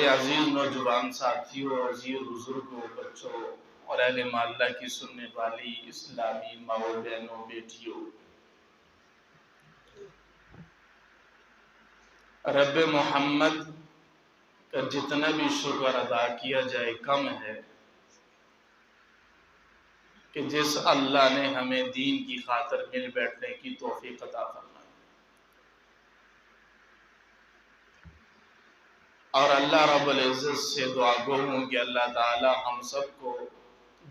میرے عزیز نوجوان ساتھیوں، عزیز بزرگوں، بچوں اور اہل محلہ کی سننے والی اسلامی ماؤں بہنوں، بیٹیوں، رب محمد کا جتنا بھی شکر ادا کیا جائے کم ہے کہ جس اللہ نے ہمیں دین کی خاطر مل بیٹھنے کی توفیق عطا فرمائی، اور اللہ رب العزت سے دعا گو ہوں کہ اللہ تعالی ہم سب کو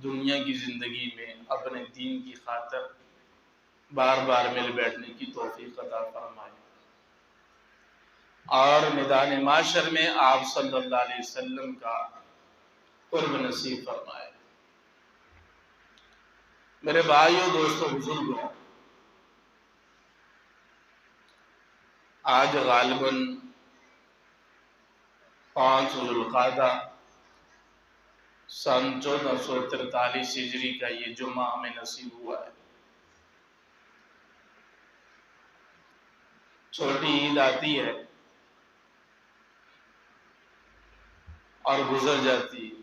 دنیا کی زندگی میں اپنے دین کی خاطر بار بار مل بیٹھنے کی توفیق عطا فرمائے، اور میدان معاشر میں آپ صلی اللہ علیہ وسلم کا قرب نصیب فرمائے۔ میرے بھائیوں، دوستوں، بزرگوں، آج غالباً 5 ذوالقعدہ سن 1443 ہجری کا یہ جمعہ ہمیں نصیب ہوا ہے۔ چھوٹی عید آتی ہے اور گزر جاتی ہے،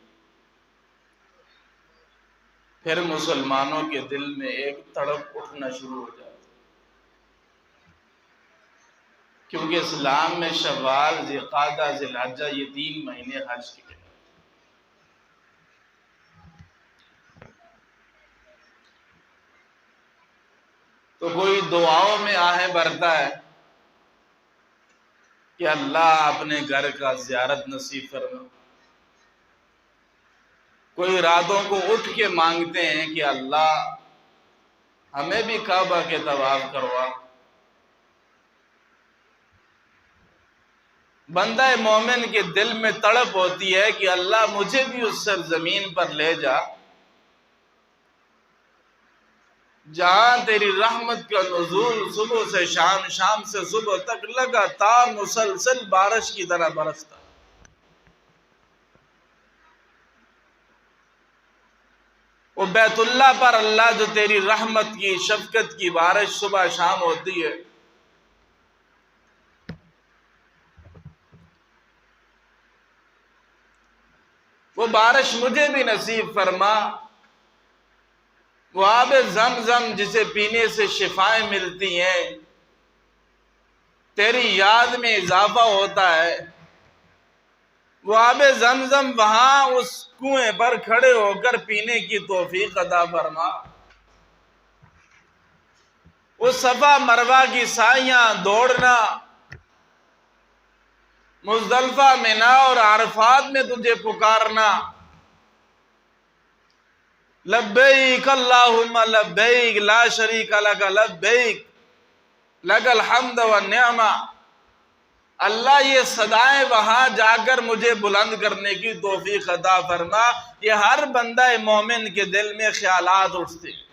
پھر مسلمانوں کے دل میں ایک تڑپ اٹھنا شروع ہو جاتی ہے، کیونکہ اسلام میں شوال، ذوالقعدہ، ذوالحجہ یہ 3 مہینے حج کے ہیں۔ تو کوئی دعاؤں میں آہیں بھرتا ہے کہ اللہ اپنے گھر کا زیارت نصیب فرما، کوئی راتوں کو اٹھ کے مانگتے ہیں کہ اللہ ہمیں بھی کعبہ کے طواف کروا۔ بندہ مومن کے دل میں تڑپ ہوتی ہے کہ اللہ مجھے بھی اس سرزمین پر لے جا جہاں تیری رحمت کا نزول صبح سے شام، شام سے صبح تک لگاتار مسلسل بارش کی طرح برستا۔ وہ بیت اللہ پر اللہ جو تیری رحمت کی، شفقت کی بارش صبح شام ہوتی ہے، وہ بارش مجھے بھی نصیب فرما۔ وہ آب زمزم جسے پینے سے شفائیں ملتی ہیں، تیری یاد میں اضافہ ہوتا ہے، وہ آب زمزم وہاں اس کنویں پر کھڑے ہو کر پینے کی توفیق عطا فرما۔ وہ صفا مروہ کی سائیاں دوڑنا، مزدلفہ، منا اور عرفات میں تجھے پکارنا، لبیک اللہم لبیک لا شریک لک لبیک لک الحمد والنعمہ۔ اللہ یہ صدائیں وہاں جا کر مجھے بلند کرنے کی توفیق عطا فرما۔ یہ ہر بندہ مومن کے دل میں خیالات اٹھتے ہیں،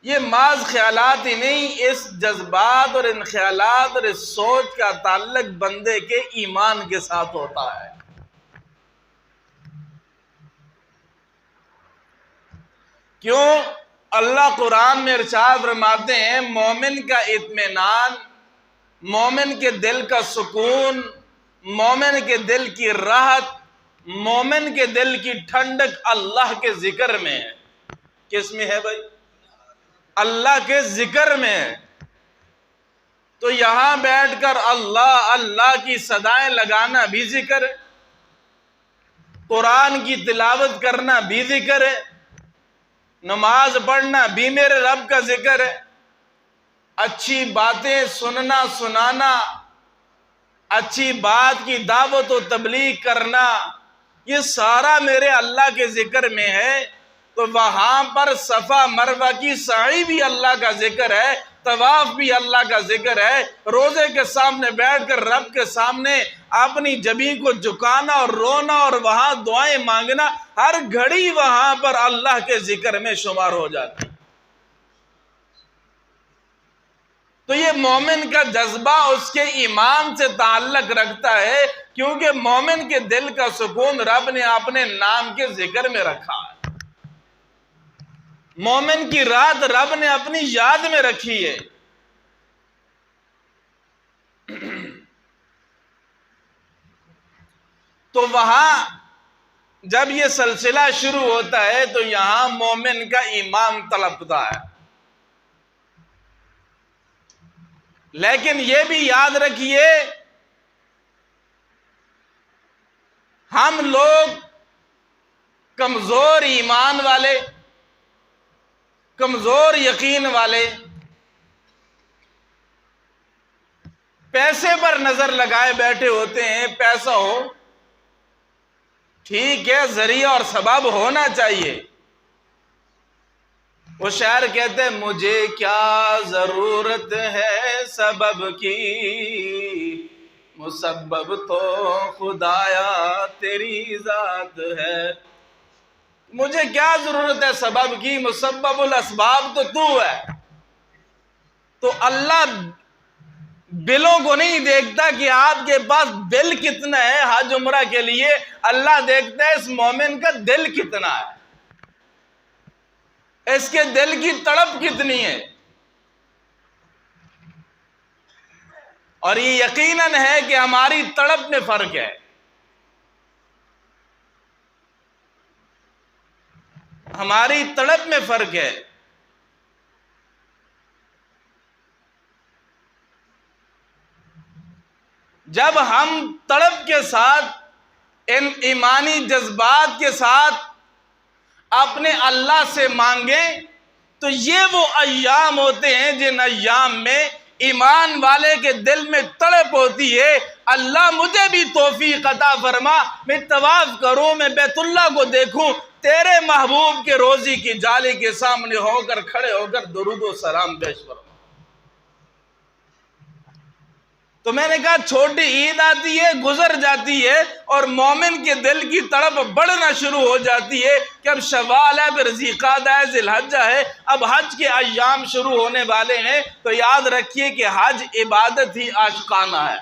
یہ محض خیالات ہی نہیں، اس جذبات اور ان خیالات اور اس سوچ کا تعلق بندے کے ایمان کے ساتھ ہوتا ہے۔ کیوں؟ اللہ قرآن میں ارشاد فرماتے ہیں مومن کا اطمینان، مومن کے دل کا سکون، مومن کے دل کی راحت، مومن کے دل کی ٹھنڈک اللہ کے ذکر میں ہے۔ کس میں ہے بھائی؟ اللہ کے ذکر میں ہے۔ تو یہاں بیٹھ کر اللہ اللہ کی صدائیں لگانا بھی ذکر ہے، قرآن کی تلاوت کرنا بھی ذکر ہے، نماز پڑھنا بھی میرے رب کا ذکر ہے، اچھی باتیں سننا سنانا، اچھی بات کی دعوت و تبلیغ کرنا، یہ سارا میرے اللہ کے ذکر میں ہے۔ تو وہاں پر صفا مروہ کی سعی بھی اللہ کا ذکر ہے، طواف بھی اللہ کا ذکر ہے، روزے کے سامنے بیٹھ کر رب کے سامنے اپنی جبین کو جھکانا اور رونا اور وہاں دعائیں مانگنا، ہر گھڑی وہاں پر اللہ کے ذکر میں شمار ہو جاتی۔ تو یہ مومن کا جذبہ اس کے ایمان سے تعلق رکھتا ہے، کیونکہ مومن کے دل کا سکون رب نے اپنے نام کے ذکر میں رکھا ہے، مومن کی رات رب نے اپنی یاد میں رکھی ہے۔ تو وہاں جب یہ سلسلہ شروع ہوتا ہے تو یہاں مومن کا ایمان تڑپتا ہے. لیکن یہ بھی یاد رکھیے ہم لوگ کمزور ایمان والے، کمزور یقین والے، پیسے پر نظر لگائے بیٹھے ہوتے ہیں. پیسہ ہو ٹھیک ہے، ذریعہ اور سبب ہونا چاہیے. وہ شاعر کہتے ہیں مجھے کیا ضرورت ہے سبب کی، مسبب تو خدایا تیری ذات ہے. مجھے کیا ضرورت ہے سبب کی، مسبب الاسباب تو ہے. تو اللہ بلوں کو نہیں دیکھتا کہ آپ کے پاس بل کتنا ہے حج عمرہ کے لیے، اللہ دیکھتا ہے اس مومن کا دل کتنا ہے، اس کے دل کی تڑپ کتنی ہے. اور یہ یقیناً ہے کہ ہماری تڑپ میں فرق ہے. ہماری تڑپ میں فرق ہے. جب ہم تڑپ کے ساتھ، ان ایمانی جذبات کے ساتھ اپنے اللہ سے مانگیں تو یہ وہ ایام ہوتے ہیں جن ایام میں ایمان والے کے دل میں تڑپ ہوتی ہے. اللہ مجھے بھی توفیق عطا فرما، میں طواف کروں، میں بیت اللہ کو دیکھوں، تیرے محبوب کے روضے کی جالی کے سامنے ہو کر کھڑے ہو کر درود و سلام پیش کروں. تو میں نے کہا چھوٹی عید آتی ہے، گزر جاتی ہے، اور مومن کے دل کی تڑپ بڑھنا شروع ہو جاتی ہے کہ اب شوال ہے، پھر ذی القعدہ ہے، ذی الحجہ ہے، اب حج کے ایام شروع ہونے والے ہیں. تو یاد رکھیے کہ حج عبادت ہی عاشقانہ ہے.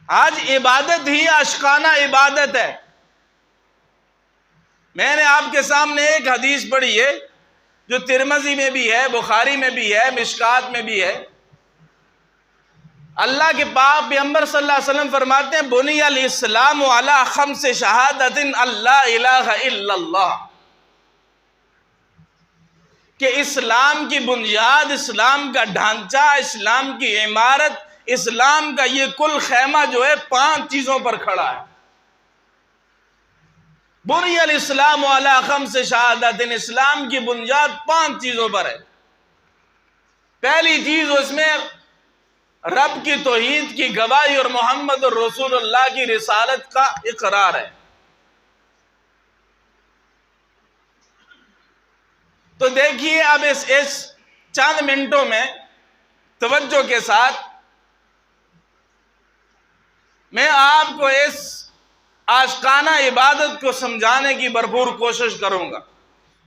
حج عبادت ہی عاشقانہ عبادت ہے. میں نے آپ کے سامنے ایک حدیث پڑھی ہے جو ترمذی میں بھی ہے، بخاری میں بھی ہے، مشکات میں بھی ہے. اللہ کے پاک پیغمبر صلی اللہ علیہ وسلم فرماتے ہیں بنی الاسلام علی خمس شہادت اللہ الہ الا اللہ، کہ اسلام کی بنیاد، اسلام کا ڈھانچہ، اسلام کی عمارت، اسلام کا یہ کل خیمہ جو ہے 5 چیزوں پر کھڑا ہے. بنی الاسلام علی خمس شہادت، اسلام کی بنیاد 5 چیزوں پر ہے. پہلی چیز اس میں رب کی توحید کی گواہی اور محمد رسول اللہ کی رسالت کا اقرار ہے. تو دیکھیے اب اس چند منٹوں میں توجہ کے ساتھ میں آپ کو اس عاشقانہ عبادت کو سمجھانے کی بھرپور کوشش کروں گا،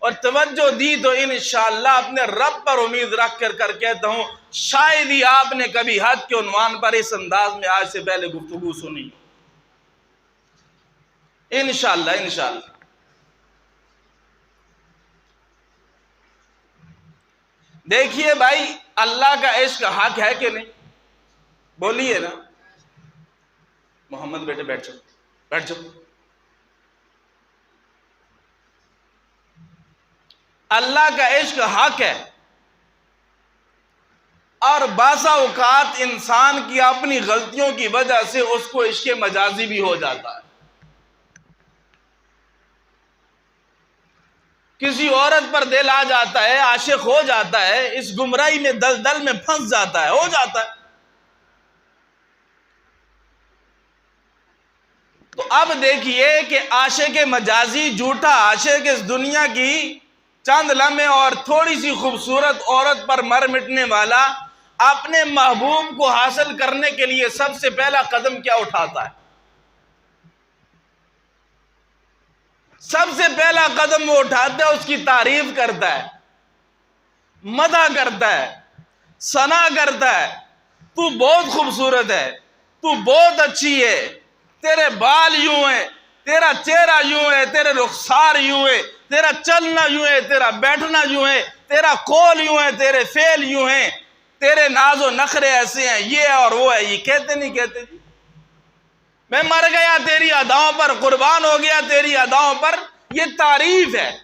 اور توجہ دی تو انشاءاللہ اپنے رب پر امید رکھ کر کہتا ہوں شاید ہی آپ نے کبھی حج کے عنوان پر اس انداز میں آج سے پہلے گفتگو سنی. انشاءاللہ. دیکھیے بھائی، اللہ کا عشق حق ہے کہ نہیں؟ بولیے نا. محمد بیٹے بیٹھ جاؤ. اللہ کا عشق حق ہے، اور بعض اوقات انسان کی اپنی غلطیوں کی وجہ سے اس کو عشق مجازی بھی ہو جاتا ہے. کسی عورت پر دل آ جاتا ہے، عاشق ہو جاتا ہے، اس گمراہی میں دلدل میں پھنس جاتا ہے، ہو جاتا ہے. تو اب دیکھیے کہ عاشق مجازی، جھوٹا عاشق، اس دنیا کی چند لمحے اور تھوڑی سی خوبصورت عورت پر مر مٹنے والا اپنے محبوب کو حاصل کرنے کے لیے سب سے پہلا قدم کیا اٹھاتا ہے؟ سب سے پہلا قدم وہ اٹھاتا ہے، اس کی تعریف کرتا ہے، مدح کرتا ہے، ثنا کرتا ہے. تو بہت خوبصورت ہے، تو بہت اچھی ہے، تیرے بال یوں ہیں، تیرا چہرہ یوں ہے، تیرے رخسار یوں ہے، تیرا چلنا یوں ہے، تیرا بیٹھنا یوں ہے، تیرا قول یوں ہے، تیرے فعل یوں ہیں، تیرے ناز و نخرے ایسے ہیں، یہ اور وہ ہے. یہ کہتے نہیں کہتے جی؟ میں مر گیا تیری اداؤں پر، قربان ہو گیا تیری اداؤں پر، یہ تعریف ہے۔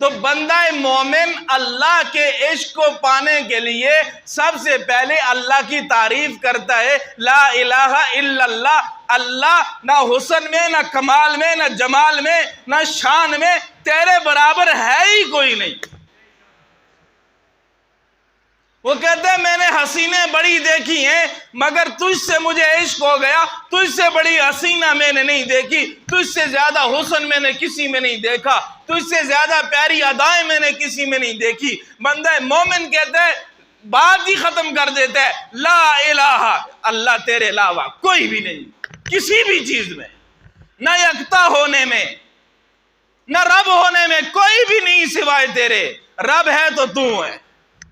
تو بندہ مومن اللہ کے عشق کو پانے کے لیے سب سے پہلے اللہ کی تعریف کرتا ہے، لا الہ الا اللہ۔ اللہ نہ حسن میں، نہ کمال میں، نہ جمال میں، نہ شان میں تیرے برابر ہے ہی کوئی نہیں۔ وہ کہتے ہیں میں نے حسینیں بڑی دیکھی ہیں مگر تجھ سے مجھے عشق ہو گیا، تجھ سے بڑی حسینہ میں نے نہیں دیکھی، تجھ سے زیادہ حسن میں نے کسی میں نہیں دیکھا، تجھ سے زیادہ پیاری ادائیں میں نے کسی میں نہیں دیکھی۔ بندہ مومن کہتا ہے، بات ہی ختم کر دیتا ہے، لا الہ، اللہ تیرے علاوہ کوئی بھی نہیں، کسی بھی چیز میں، نہ یکتا ہونے میں، نہ رب ہونے میں، کوئی بھی نہیں سوائے تیرے۔ رب ہے تو تو ہے،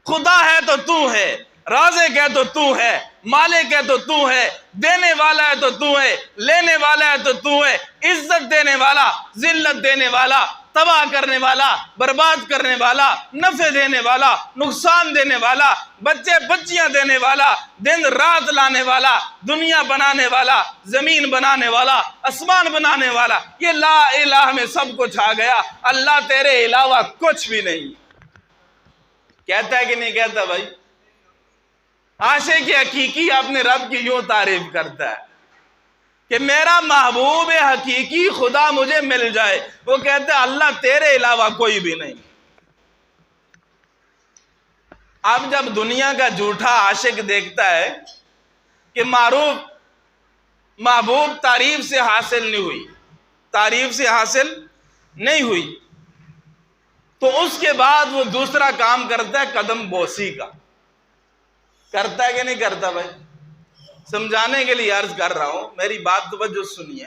خدا ہے تو تو ہے، رازق ہے تو تو ہے، مالک ہے تو تو ہے، دینے والا ہے تو تو ہے، لینے والا ہے تو تو ہے، عزت دینے والا، ذلت دینے والا، تباہ کرنے والا، برباد کرنے والا، نفع دینے والا، نقصان دینے والا، بچے بچیاں دینے والا، دن رات لانے والا، دنیا بنانے والا، زمین بنانے والا، آسمان بنانے والا، یہ لا الہ میں سب کچھ آ گیا۔ اللہ تیرے علاوہ کچھ بھی نہیں۔ کہتا ہے کہ نہیں کہتا بھائی؟ عاشق حقیقی اپنے رب کی یوں تعریف کرتا ہے کہ میرا محبوب حقیقی خدا مجھے مل جائے۔ وہ کہتا ہے اللہ تیرے علاوہ کوئی بھی نہیں۔ اب جب دنیا کا جھوٹا عاشق دیکھتا ہے کہ محبوب تعریف سے حاصل نہیں ہوئی، تعریف سے حاصل نہیں ہوئی، تو اس کے بعد وہ دوسرا کام کرتا ہے قدم بوسی کا۔ کرتا ہے کہ نہیں کرتا بھائی؟ سمجھانے کے لیے عرض کر رہا ہوں، میری بات توجہ سنیے۔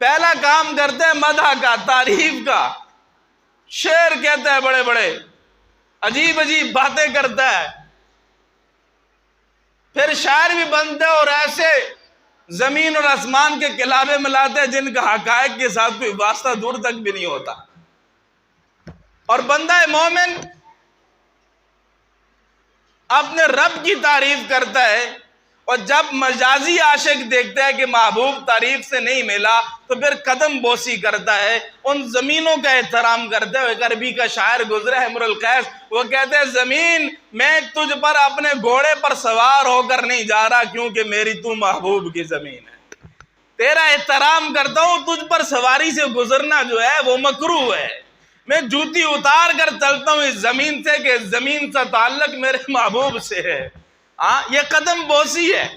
پہلا کام کرتا ہے مدح کا، تعریف کا، شعر کہتا ہے، بڑے بڑے عجیب عجیب باتیں کرتا ہے، پھر شاعر بھی بنتا ہے اور ایسے زمین اور آسمان کے کلابے ملاتے ہیں جن کا حقائق کے ساتھ کوئی واسطہ دور تک بھی نہیں ہوتا۔ اور بندہ مومن اپنے رب کی تعریف کرتا ہے، اور جب مجازی عاشق دیکھتا ہے کہ محبوب تعریف سے نہیں ملا تو پھر قدم بوسی کرتا ہے، ان زمینوں کا احترام کرتا ہے۔ ایک عربی کا شاعر گزرا ہے امرؤ القیس، وہ کہتے ہیں زمین میں تجھ پر اپنے گھوڑے پر سوار ہو کر نہیں جا رہا کیونکہ میری تو محبوب کی زمین ہے، تیرا احترام کرتا ہوں، تجھ پر سواری سے گزرنا جو ہے وہ مکروہ ہے، میں جوتی اتار کر چلتا ہوں اس زمین سے کہ زمین سے تعلق میرے محبوب سے ہے۔ یہ قدم بوسی ہے۔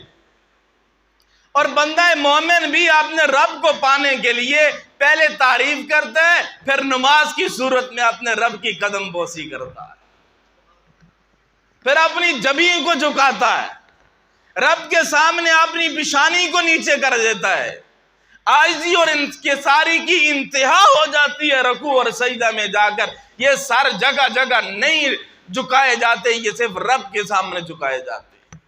اور بندہ مومن بھی اپنے رب کو پانے کے لیے پہلے تعریف کرتا ہے، پھر نماز کی صورت میں اپنے رب کی قدم بوسی کرتا ہے، پھر اپنی جبین کو جھکاتا ہے، رب کے سامنے اپنی پیشانی کو نیچے کر دیتا ہے، عاجزی اور انکساری کی انتہا ہو جاتی ہے رکوع اور سجدہ میں جا کر۔ یہ سر جگہ جگہ نہیں جھکائے جاتے، یہ صرف رب کے سامنے جھکائے جاتے ہیں۔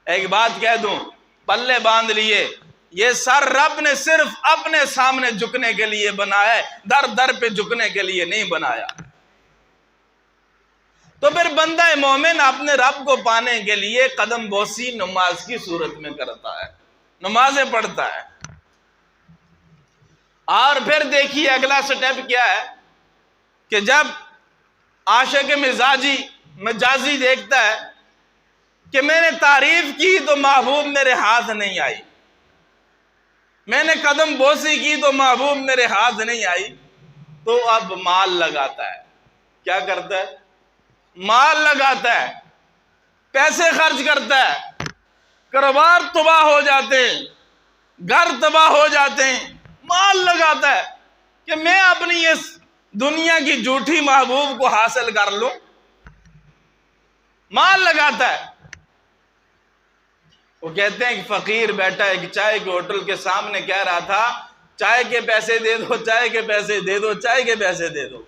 ایک بات کہہ دوں، پلے باندھ لیے، یہ سر رب نے صرف اپنے سامنے جھکنے کے لیے بنایا ہے، در در پہ جھکنے کے لیے نہیں بنایا۔ تو پھر بندہ مومن اپنے رب کو پانے کے لیے قدم بوسی نماز کی صورت میں کرتا ہے، نمازیں پڑھتا ہے۔ اور پھر دیکھیے اگلا سٹیپ کیا ہے کہ جب عاشق مجازی دیکھتا ہے کہ میں نے تعریف کی تو محبوب میرے ہاتھ نہیں آئی، میں نے قدم بوسی کی تو محبوب میرے ہاتھ نہیں آئی، تو اب مال لگاتا ہے۔ کیا کرتا ہے؟ مال لگاتا ہے، پیسے خرچ کرتا ہے، کاروبار تباہ ہو جاتے ہیں، گھر تباہ ہو جاتے ہیں، مال لگاتا ہے کہ میں اپنی اس دنیا کی جھوٹی محبوب کو حاصل کر لوں، مال لگاتا ہے۔ وہ کہتے ہیں کہ فقیر بیٹھا ایک چائے کے ہوٹل کے سامنے کہہ رہا تھا، چائے کے پیسے دے دو، چائے کے پیسے دے دو، چائے کے پیسے دے دو۔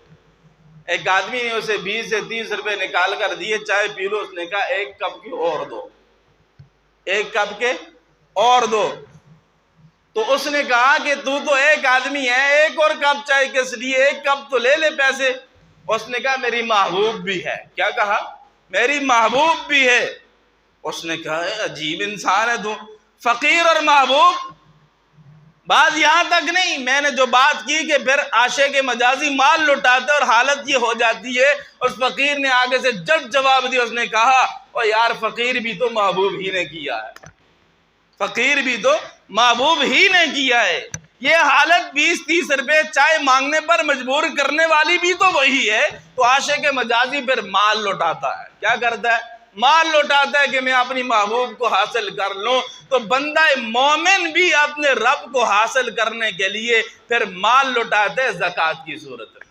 ایک آدمی نے اسے 20 سے 30 روپے نکال کر دیے، چائے پی لو۔ اس نے کہا ایک کپ کے اور دو، ایک کپ کے اور دو۔ تو اس نے کہا کہ تو ایک آدمی ہے، ایک اور کپ چائے کس لیے، ایک کپ تو لے لے پیسے۔ اس نے کہا میری محبوب بھی ہے۔ کیا کہا؟ میری محبوب بھی ہے۔ اس نے کہا عجیب انسان ہے تو، فقیر اور محبوب. بات یہاں تک نہیں، میں نے جو بات کی کہ پھر عاشق مجازی مال لٹاتے اور حالت یہ ہو جاتی ہے. اس فقیر نے آگے سے جب جواب دیا، اس نے کہا او یار فقیر بھی تو محبوب ہی نے کیا ہے، فقیر بھی تو محبوب ہی نے کیا ہے. یہ حالت 20-30 روپے چائے مانگنے پر مجبور کرنے والی بھی تو وہی ہے. تو عاشق مجازی پھر مال لوٹاتا ہے. کیا کرتا ہے؟ مال لوٹاتا ہے کہ میں اپنی محبوب کو حاصل کر لوں. تو بندہ مومن بھی اپنے رب کو حاصل کرنے کے لیے پھر مال لوٹاتے ہے زکوٰۃ کی صورت میں.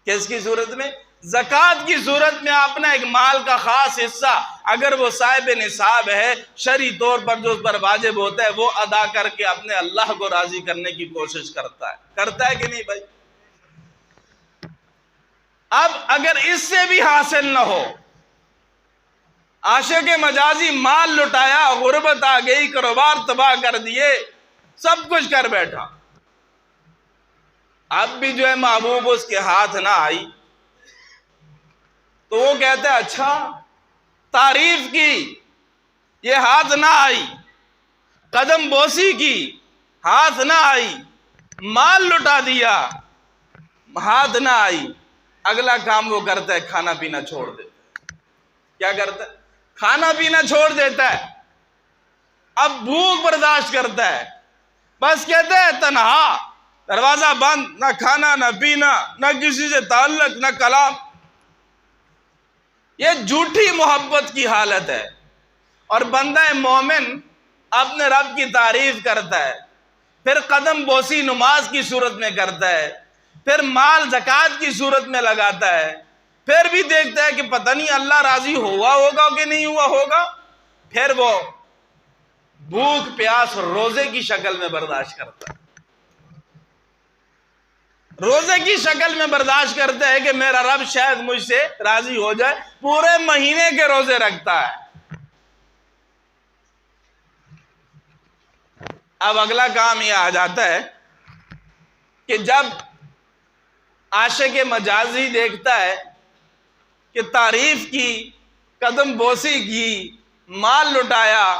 کس کی صورت میں؟ زکوٰۃ کی صورت میں اپنا ایک مال کا خاص حصہ اگر وہ صاحب نصاب ہے، شرعی طور پر جو اس پر واجب ہوتا ہے وہ ادا کر کے اپنے اللہ کو راضی کرنے کی کوشش کرتا ہے کہ نہیں بھائی؟ اب اگر اس سے بھی حاصل نہ ہو، عاشق مجازی مال لٹایا، غربت آ گئی، کاروبار تباہ کر دیے، سب کچھ کر بیٹھا، اب بھی جو ہے محبوب اس کے ہاتھ نہ آئی، تو وہ کہتا ہے اچھا تعریف کی، یہ ہاتھ نہ آئی، قدم بوسی کی، ہاتھ نہ آئی، مال لٹا دیا، ہاتھ نہ آئی. اگلا کام وہ کرتا ہے کھانا پینا چھوڑ دیتا ہے. کیا کرتا ہے؟ کھانا پینا چھوڑ دیتا ہے. اب بھوک برداشت کرتا ہے، بس کہتا ہے تنہا، دروازہ بند، نہ کھانا نہ پینا، نہ کسی سے تعلق، نہ کلام. یہ جھوٹی محبت کی حالت ہے. اور بندہ مومن اپنے رب کی تعریف کرتا ہے، پھر قدم بوسی نماز کی صورت میں کرتا ہے، پھر مال زکوٰۃ کی صورت میں لگاتا ہے، پھر بھی دیکھتا ہے کہ پتہ نہیں اللہ راضی ہوا ہوگا کہ نہیں ہوا ہوگا، پھر وہ بھوک پیاس روزے کی شکل میں برداشت کرتا ہے. روزے کی شکل میں برداشت کرتا ہے کہ میرا رب شاید مجھ سے راضی ہو جائے. پورے مہینے کے روزے رکھتا ہے. اب اگلا کام یہ آ جاتا ہے کہ جب عاشق مجازی دیکھتا ہے کہ تعریف کی، قدم بوسی کی، مال لٹایا،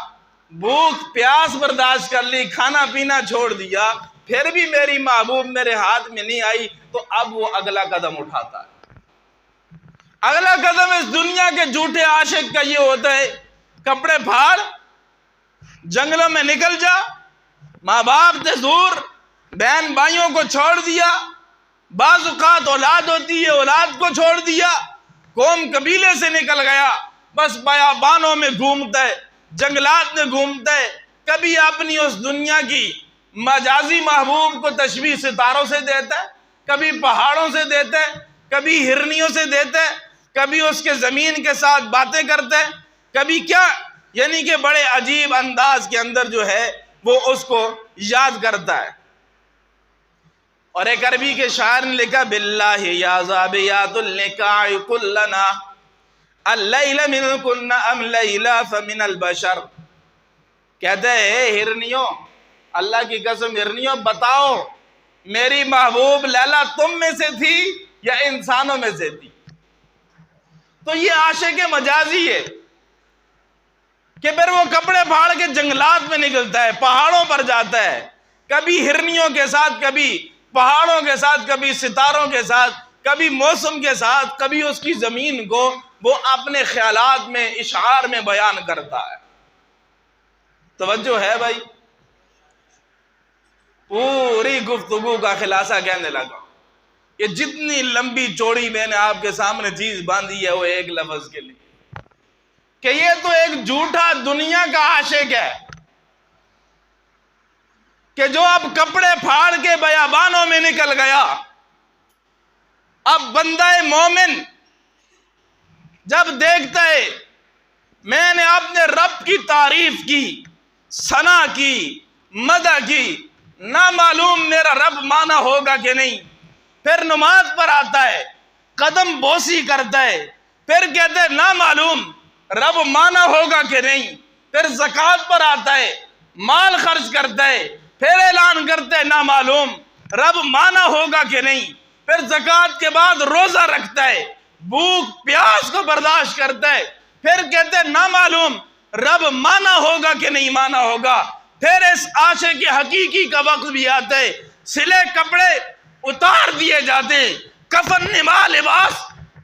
بھوک پیاس برداشت کر لی، کھانا پینا چھوڑ دیا، پھر بھی میری محبوب میرے ہاتھ میں نہیں آئی، تو اب وہ اگلا قدم اٹھاتا ہے. اگلا قدم اس دنیا کے جھوٹے عاشق کا یہ ہوتا ہے، کپڑے پھاڑ، جنگلوں میں نکل جا، ماں باپ سے دور، بہن بھائیوں کو چھوڑ دیا، بعض اوقات اولاد ہوتی ہے اولاد کو چھوڑ دیا، قوم قبیلے سے نکل گیا، بس بیابانوں میں گھومتا ہے، جنگلات میں گھومتا ہے. کبھی اپنی اس دنیا کی مجازی محبوب کو تشبیہ ستاروں سے دیتا ہے، کبھی پہاڑوں سے دیتا ہے، کبھی ہرنیوں سے دیتا ہے، کبھی اس کے زمین کے ساتھ باتیں کرتا ہے، کبھی کیا، یعنی کہ بڑے عجیب انداز کے اندر جو ہے وہ اس کو یاد کرتا ہے. اور ایک عربی کے شاعر نے لکھا باللہ یا زابیات النکاع کلنا اللیل من کن ام لیلہ فمن البشر. کہتے ہیں ہرنیوں، اللہ کی قسم ہرنیوں بتاؤ میری محبوب لیلا تم میں سے تھی یا انسانوں میں سے تھی؟ تو یہ عاشق مجازی ہے کہ پھر وہ کپڑے پھاڑ کے جنگلات میں نکلتا ہے، پہاڑوں پر جاتا ہے، کبھی ہرنیوں کے ساتھ، کبھی پہاڑوں کے ساتھ، کبھی ستاروں کے ساتھ، کبھی موسم کے ساتھ، کبھی اس کی زمین کو وہ اپنے خیالات میں اشعار میں بیان کرتا ہے. توجہ ہے بھائی؟ پوری گفتگو کا خلاصہ کہنے لگا کہ جتنی لمبی چوڑی میں نے آپ کے سامنے چیز باندھی ہے وہ ایک لفظ کے لیے کہ یہ تو ایک جھوٹا دنیا کا عاشق ہے کہ جو اب کپڑے پھاڑ کے بیابانوں میں نکل گیا. اب بندہ مومن جب دیکھتا ہے میں نے اپنے رب کی تعریف کی، ثنا کی، مدح کی، نہ معلوم میرا رب مانا ہوگا کہ نہیں، پھر نماز پر آتا ہے، قدم بوسی کرتا ہے، پھر کہتے ہیں نہ معلوم رب مانا ہوگا کہ نہیں، پھر زکوٰۃ پر آتا ہے، مال خرچ کرتا ہے، پھر اعلان کرتا ہے نہ معلوم رب مانا ہوگا کہ نہیں، پھر زکوٰۃ کے بعد روزہ رکھتا ہے، بھوک پیاس کو برداشت کرتا ہے، پھر کہتے نہ معلوم رب مانا ہوگا کہ نہیں مانا ہوگا. پھر اس عاشق حقیقی کا وقت بھی آتا ہے, سلے کپڑے اتار دیے جاتے, کفن نما لباس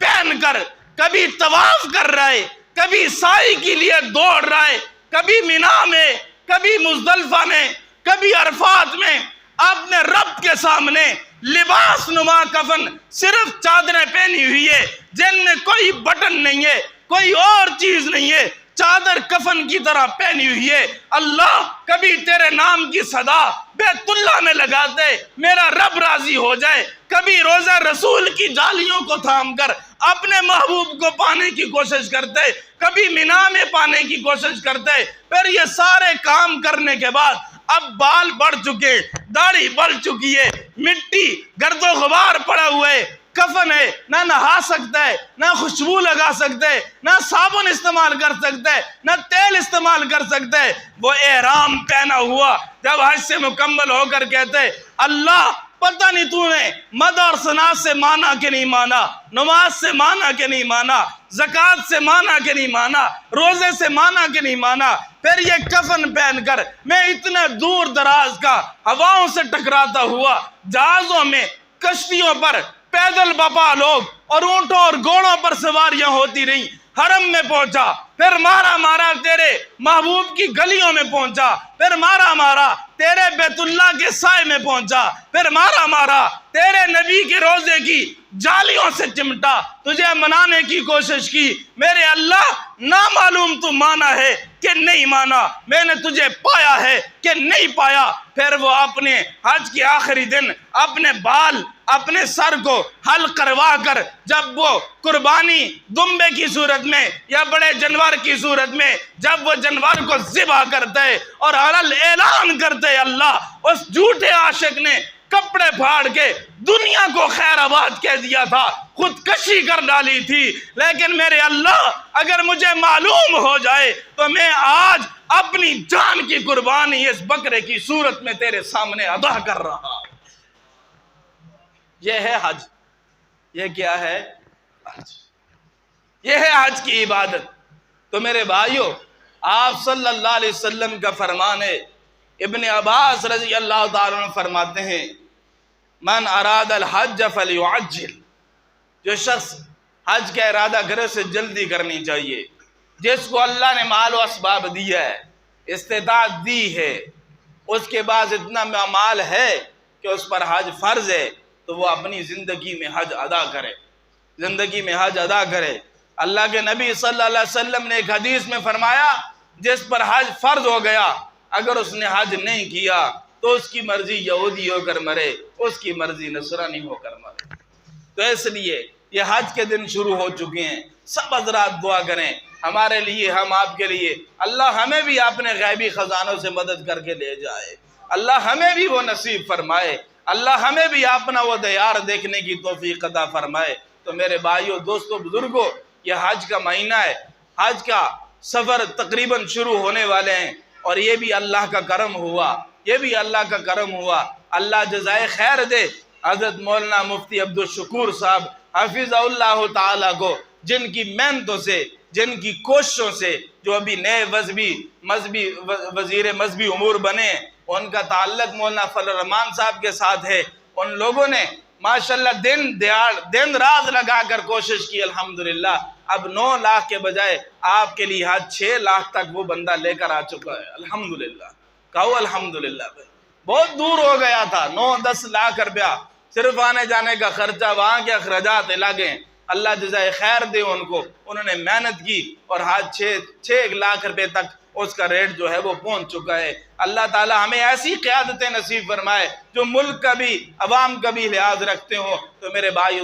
پہن کر کبھی طواف کر رہا ہے, کبھی سائی کے لیے دوڑ رہا ہے, کبھی مینا میں, کبھی مزدلفہ میں, کبھی عرفات میں, اپنے رب کے سامنے لباس نما کفن, صرف چادریں پہنی ہوئی ہے جن میں کوئی بٹن نہیں ہے, کوئی اور چیز نہیں ہے, چادر کفن کی طرح پہنی ہوئی ہے. اللہ کبھی تیرے نام کی صدا بیت اللہ میں لگاتے میرا رب راضی ہو جائے, کبھی روزہ رسول کی جالیوں کو تھام کر اپنے محبوب کو پانے کی کوشش کرتے, کبھی مینا میں پانے کی کوشش کرتے. پھر یہ سارے کام کرنے کے بعد اب بال بڑھ چکے, داڑھی بڑھ چکی ہے, مٹی گرد و غبار پڑا ہوا ہے, کفن ہے, نہ نہا سکتا ہے, نہ خوشبو لگا سکتا ہے, نہ صابن استعمال کر سکتا ہے, نہ تیل استعمال کر سکتا ہے. وہ احرام پہنا ہوا جب حج سے مکمل ہو کر کہتے اللہ پتہ نہیں تو نے مد اور ثنا سے مانا کہ نہیں مانا, نماز سے مانا کہ نہیں مانا, زکوٰۃ سے مانا کہ نہیں مانا, روزے سے مانا کہ نہیں مانا. پھر یہ کفن پہن کر میں اتنے دور دراز کا ہواؤں سے ٹکراتا ہوا, جہازوں میں, کشتیوں پر, پیدل بپا لوگ اور اونٹوں اور گھوڑوں پر سواریاں ہوتی رہیں, حرم میں پہنچا, پھر مارا مارا تیرے محبوب کی گلیوں میں پہنچا, پھر مارا مارا تیرے بیت اللہ کے سائے میں پہنچا, پھر مارا مارا تیرے نبی کے روزے کی جالیوں سے چمٹا, تجھے منانے کی کوشش کی. میرے اللہ نہ معلوم تو مانا ہے کہ نہیں مانا, میں نے تجھے پایا ہے کہ نہیں پایا. پھر وہ اپنے حج کے آخری دن اپنے بال, اپنے سر کو حل کروا کر جب وہ قربانی دمبے کی صورت میں یا بڑے جانور کی صورت میں جب وہ جانور کو ذبح کرتے اور حلال اعلان کرتے, اللہ اس جھوٹے عاشق نے کپڑے پھاڑ کے دنیا کو خیر آباد کہہ دیا تھا, خودکشی کر ڈالی تھی. لیکن میرے اللہ اگر مجھے معلوم ہو جائے تو میں آج اپنی جان کی قربانی اس بکرے کی صورت میں تیرے سامنے ادا کر رہا. یہ ہے حج. یہ کیا ہے؟ حج. یہ ہے حج کی عبادت. تو میرے بھائیو, آپ صلی اللہ علیہ وسلم کا فرمان ہے, ابن عباس رضی اللہ تعالیٰ عنہ فرماتے ہیں من اراد الحج فلیعجل, جو شخص حج کا ارادہ کرے اسے جلدی کرنی چاہیے. جس کو اللہ نے مال و اسباب دیا ہے, استطاعت دی ہے, اس کے بعد اتنا مال ہے کہ اس پر حج فرض ہے, تو وہ اپنی زندگی میں حج ادا کرے, زندگی میں حج ادا کرے. اللہ کے نبی صلی اللہ علیہ وسلم نے ایک حدیث میں فرمایا جس پر حج فرض ہو گیا اگر اس نے حج نہیں کیا تو اس کی مرضی یہودی ہو کر مرے, اس کی مرضی نصرانی ہو کر مرے. تو اس لیے یہ حج کے دن شروع ہو چکے ہیں. سب حضرات دعا کریں ہمارے لیے, ہم آپ کے لیے. اللہ ہمیں بھی اپنے غیبی خزانوں سے مدد کر کے لے جائے, اللہ ہمیں بھی وہ نصیب فرمائے, اللہ ہمیں بھی اپنا وہ دیار دیکھنے کی توفیق عطا فرمائے. تو میرے بھائیوں, دوستوں, بزرگوں, یہ حج کا مہینہ ہے, حج کا سفر تقریباً شروع ہونے والے ہیں, اور یہ بھی اللہ کا کرم ہوا, یہ بھی اللہ کا کرم ہوا. اللہ جزائے خیر دے حضرت مولانا مفتی عبدالشکور صاحب حفظہ اللہ تعالیٰ کو, جن کی محنتوں سے, جن کی کوششوں سے جو ابھی نئے وزیر مذہبی امور بنے, ان کا تعلق مولانا فضل الرحمان صاحب کے ساتھ ہے. ان لوگوں نے ماشاءاللہ دن رات لگا کر کوشش کی. الحمدللہ اب 9 لاکھ کے بجائے آپ کے لیے 6 لاکھ تک وہ بندہ لے کر آ چکا ہے. الحمدللہ, کہو الحمدللہ. بہت دور ہو گیا تھا, 9-10 لاکھ روپیہ صرف آنے جانے کا خرچہ, وہاں کے اخراجات لگے. اللہ جزائے خیر دے ان کو, انہوں نے محنت کی اور 6 لاکھ روپے تک اس کا ریٹ جو ہے وہ پہنچ چکا ہے. اللہ تعالی ہمیں ایسی قیادتیں نصیب فرمائے جو ملک کا بھی, عوام کا بھی لحاظ رکھتے ہوں. تو میرے بھائی